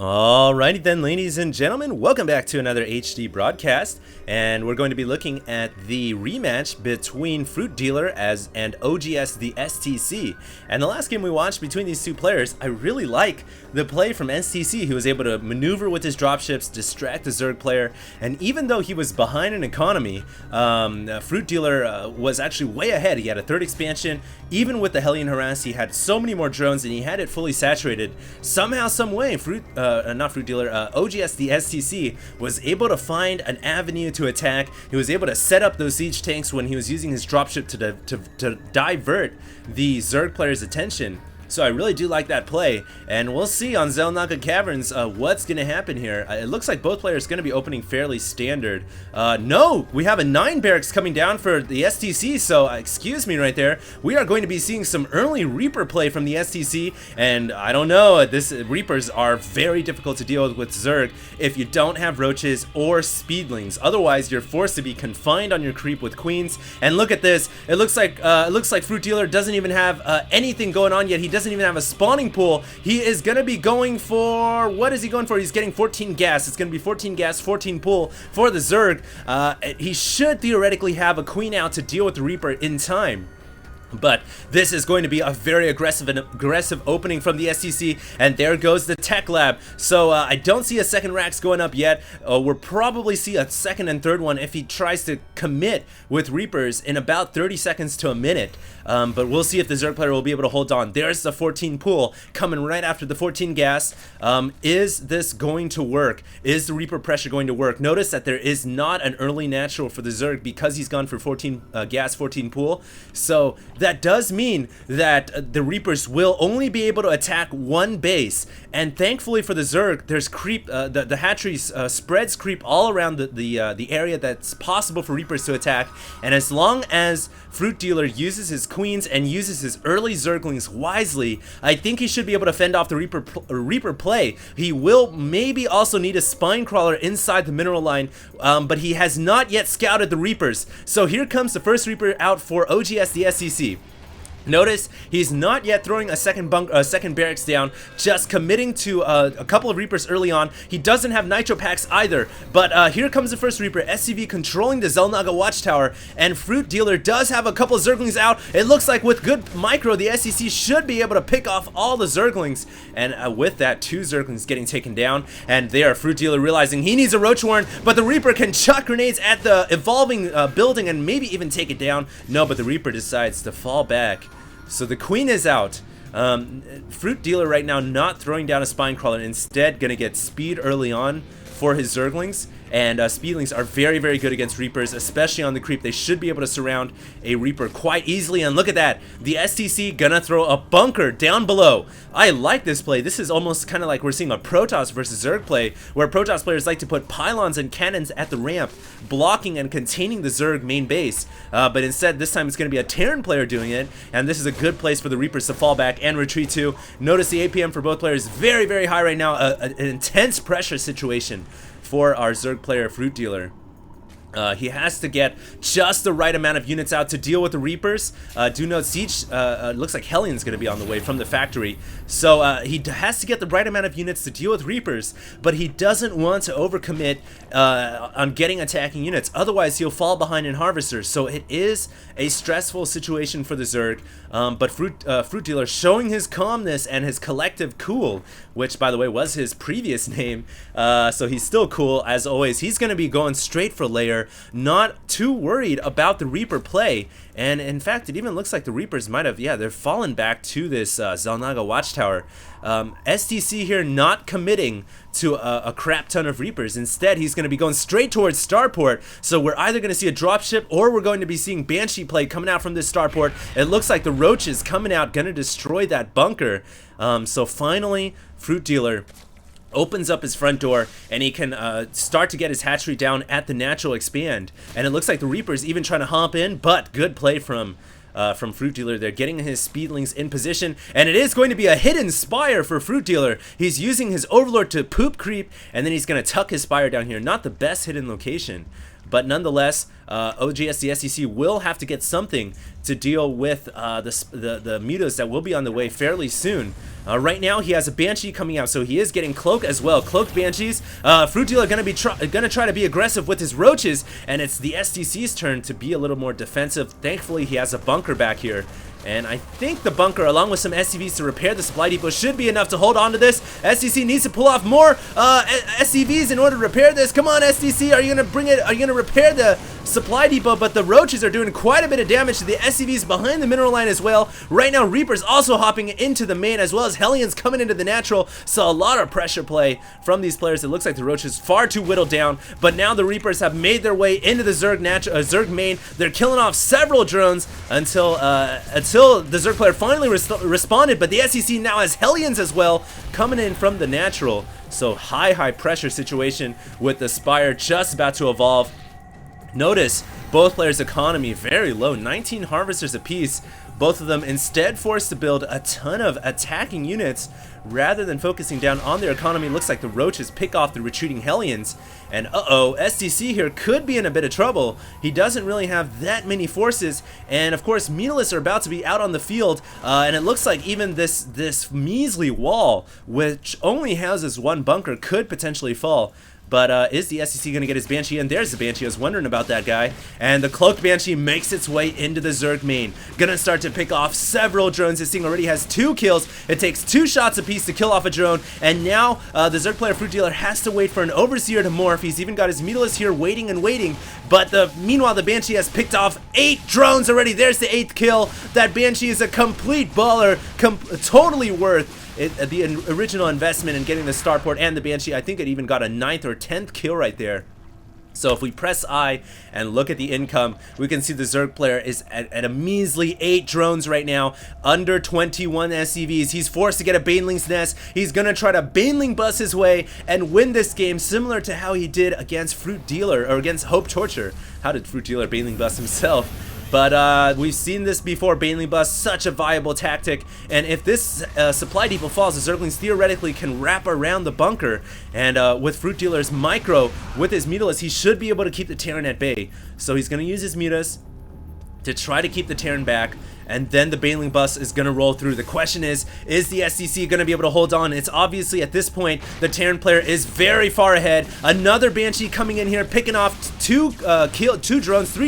Alrighty then, ladies and gentlemen, welcome back to another HD broadcast, and we're going to be looking at the rematch between FruitDealer and oGs.TheSC. And the last game we watched between these two players, I really like the play from STC. He was able to maneuver with his dropships, distract the Zerg player, and even though he was behind in economy, FruitDealer was actually way ahead. He had a third expansion. Even with the Hellion Harass, he had so many more drones, and he had it fully saturated. Somehow, some way, oGs.TheSC was able to find an avenue to attack. He was able to set up those siege tanks when he was using his dropship to divert the Zerg player's attention. So I really do like that play, and we'll see on Xel'Naga Caverns what's going to happen here. It looks like both players going to be opening fairly standard. No, we have a 9 barracks coming down for the STC, so excuse me right there. We are going to be seeing some early Reaper play from the STC, and I don't know, Reapers are very difficult to deal with Zerg if you don't have roaches or speedlings. Otherwise, you're forced to be confined on your creep with queens. And look at this. It looks like FruitDealer doesn't even have anything going on yet. He doesn't even have a spawning pool. He is going to be going for, what is he going for? He's getting 14 gas. It's going to be 14 gas, 14 pool for the Zerg. He should theoretically have a queen out to deal with the Reaper in time. But this is going to be a very aggressive opening from the STC, and there goes the tech lab. So I don't see a second racks going up yet. We'll probably see a second and third one if he tries to commit with Reapers in about 30 seconds to a minute. But we'll see if the Zerg player will be able to hold on. There's the 14 pool coming right after the 14 gas. Is this going to work? Is the Reaper pressure going to work? Notice that there is not an early natural for the Zerg because he's gone for 14 gas, 14 pool. So that does mean that the Reapers will only be able to attack one base, and thankfully for the Zerg, there's creep. The hatcheries spreads creep all around the area that's possible for Reapers to attack. And as long as FruitDealer uses his queens and uses his early Zerglings wisely, I think he should be able to fend off the Reaper play. He will maybe also need a spine crawler inside the mineral line, but he has not yet scouted the Reapers. So here comes the first Reaper out for oGs.TheSC. Notice he's not yet throwing a second barracks down, just committing to a couple of Reapers early on. He doesn't have nitro packs either, but here comes the first Reaper. SCV controlling the Xel'Naga watchtower, and FruitDealer does have a couple of Zerglings out. It looks like with good micro, the SEC should be able to pick off all the Zerglings, and with that, 2 Zerglings getting taken down, and there, FruitDealer realizing he needs a Roach Warren, but the Reaper can chuck grenades at the evolving building and maybe even take it down. No, but the Reaper decides to fall back. So the queen is out. FruitDealer right now not throwing down a spine crawler, instead gonna get speed early on for his Zerglings. And Speedlings are very, very good against Reapers, especially on the creep. They should be able to surround a Reaper quite easily. And look at that. The STC gonna throw a bunker down below. I like this play. This is almost kind of like we're seeing a Protoss versus Zerg play, where Protoss players like to put pylons and cannons at the ramp, blocking and containing the Zerg main base. But instead, this time it's going to be a Terran player doing it. And this is a good place for the Reapers to fall back and retreat to. Notice the APM for both players very, very high right now. An intense pressure situation for our Zerg player, FruitDealer. He has to get just the right amount of units out to deal with the Reapers. Do note Siege looks like Hellion's going to be on the way from the factory. So he has to get the right amount of units to deal with Reapers, but he doesn't want to overcommit on getting attacking units. Otherwise, he'll fall behind in Harvesters. So it is a stressful situation for the Zerg. But FruitDealer showing his calmness and his collective cool, which, by the way, was his previous name. So he's still cool, as always. He's going to be going straight for layer, not too worried about the Reaper play. And in fact, it even looks like the Reapers might have, yeah, they're fallen back to this Xel'Naga watchtower. STC here not committing to a crap ton of Reapers. Instead, he's going to be going straight towards Starport. So we're either going to see a dropship or we're going to be seeing Banshee play coming out from this Starport. It looks like the Roach is coming out, going to destroy that bunker. So finally, FruitDealer opens up his front door, and he can start to get his hatchery down at the natural expand. And it looks like the Reaper's even trying to hop in, but good play from FruitDealer. They're getting his Speedlings in position, and it is going to be a hidden Spire for FruitDealer. He's using his Overlord to poop creep, and then he's going to tuck his Spire down here. Not the best hidden location, but nonetheless, oGs.TheStC will have to get something to deal with the mutas that will be on the way fairly soon. Right now he has a Banshee coming out, so he is getting Cloak as well. Cloaked Banshees. FruitDealer gonna try to be aggressive with his roaches, and it's the STC's turn to be a little more defensive. Thankfully he has a bunker back here. And I think the bunker, along with some SCVs to repair the supply depot, should be enough to hold on to this. STC needs to pull off more SCVs in order to repair this. Come on, STC, are you gonna bring it? Are you gonna repair the supply depot? But the roaches are doing quite a bit of damage to the SCVs behind the mineral line as well. Right now, Reaper's also hopping into the main, as well as Hellions coming into the natural. So a lot of pressure play from these players. It looks like the roaches far too whittled down, but now the Reapers have made their way into the Zerg main. They're killing off several drones until the Zerg player finally responded, but the SEC now has Hellions as well coming in from the natural. So high pressure situation with the Spire just about to evolve. Notice both players' economy very low, 19 harvesters apiece. Both of them instead forced to build a ton of attacking units rather than focusing down on their economy. Looks like the roaches pick off the retreating Hellions. And STC here could be in a bit of trouble. He doesn't really have that many forces, and of course Mutalisks are about to be out on the field, and it looks like even this measly wall, which only houses one bunker, could potentially fall. But is the SEC going to get his Banshee in? There's the Banshee. I was wondering about that guy. And the Cloaked Banshee makes its way into the Zerg main. Gonna start to pick off several drones. This thing already has 2 kills. It takes 2 shots apiece to kill off a drone. And now the Zerg player FruitDealer has to wait for an Overseer to morph. He's even got his Mutalisks here waiting and waiting. But meanwhile, the Banshee has picked off 8 drones already. There's the 8th kill. That Banshee is a complete baller. Totally worth the original investment in getting the starport and the Banshee. I think it even got a 9th or 10th kill right there. So if we press I and look at the income, we can see the Zerg player is at a measly 8 drones right now, under 21 SCVs. He's forced to get a Baneling's Nest. He's gonna try to Baneling bus his way and win this game, similar to how he did against FruitDealer, or against Hope Torture. How did FruitDealer Baneling bus himself? But we've seen this before, Baneling bus, such a viable tactic. And if this supply depot falls, the Zerglings theoretically can wrap around the bunker. And with FruitDealer's micro, with his Mutalisks, he should be able to keep the Terran at bay. So he's going to use his Mutas to try to keep the Terran back, and then the Baneling bus is going to roll through. The question is the STC going to be able to hold on? It's obviously, at this point, the Terran player is very far ahead. Another Banshee coming in here, picking off 3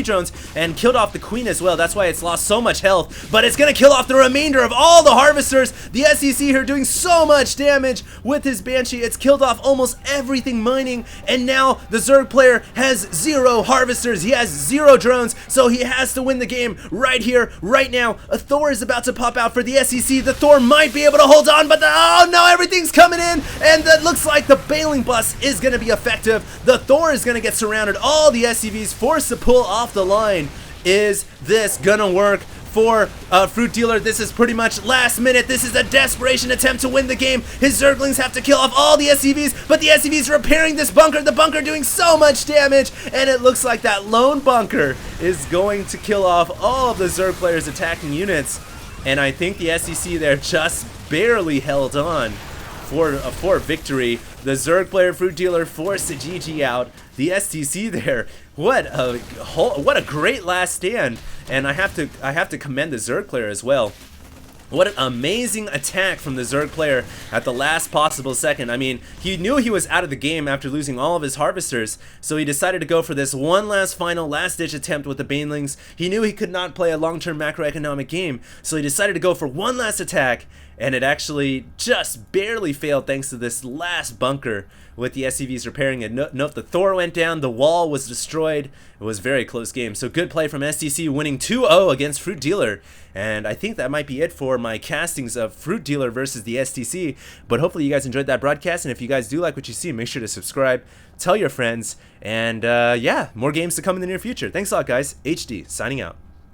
drones, and killed off the Queen as well. That's why it's lost so much health, but it's going to kill off the remainder of all the Harvesters. The STC here doing so much damage with his Banshee. It's killed off almost everything mining, and now the Zerg player has 0 Harvesters. He has 0 drones, so he has to win the game right here, right now. A Thor is about to pop out for the SEC. The Thor might be able to hold on, but oh no, everything's coming in, and that looks like the Baneling bus is going to be effective. The Thor is going to get surrounded. All the SCVs forced to pull off the line. Is this going to work for FruitDealer? This is pretty much last minute. This is a desperation attempt to win the game. His Zerglings have to kill off all the SCVs, but the SCVs repairing this bunker. The bunker doing so much damage, and it looks like that lone bunker is going to kill off all of the Zerg players' attacking units. And I think the SEC there just barely held on for victory. The Zerg player FruitDealer forced the GG out. The STC there, what a great last stand, and I have to commend the Zerg player as well. What an amazing attack from the Zerg player at the last possible second. I mean, he knew he was out of the game after losing all of his Harvesters, so he decided to go for this one last final last-ditch attempt with the Banelings. He knew he could not play a long-term macroeconomic game, so he decided to go for one last attack, and it actually just barely failed thanks to this last bunker with the SCVs repairing it. Note the Thor went down, the wall was destroyed. It was a very close game. So good play from STC, winning 2-0 against FruitDealer. And I think that might be it for my castings of FruitDealer versus the STC. But hopefully you guys enjoyed that broadcast, and if you guys do like what you see, make sure to subscribe, tell your friends, and yeah, more games to come in the near future. Thanks a lot, guys. HD, signing out.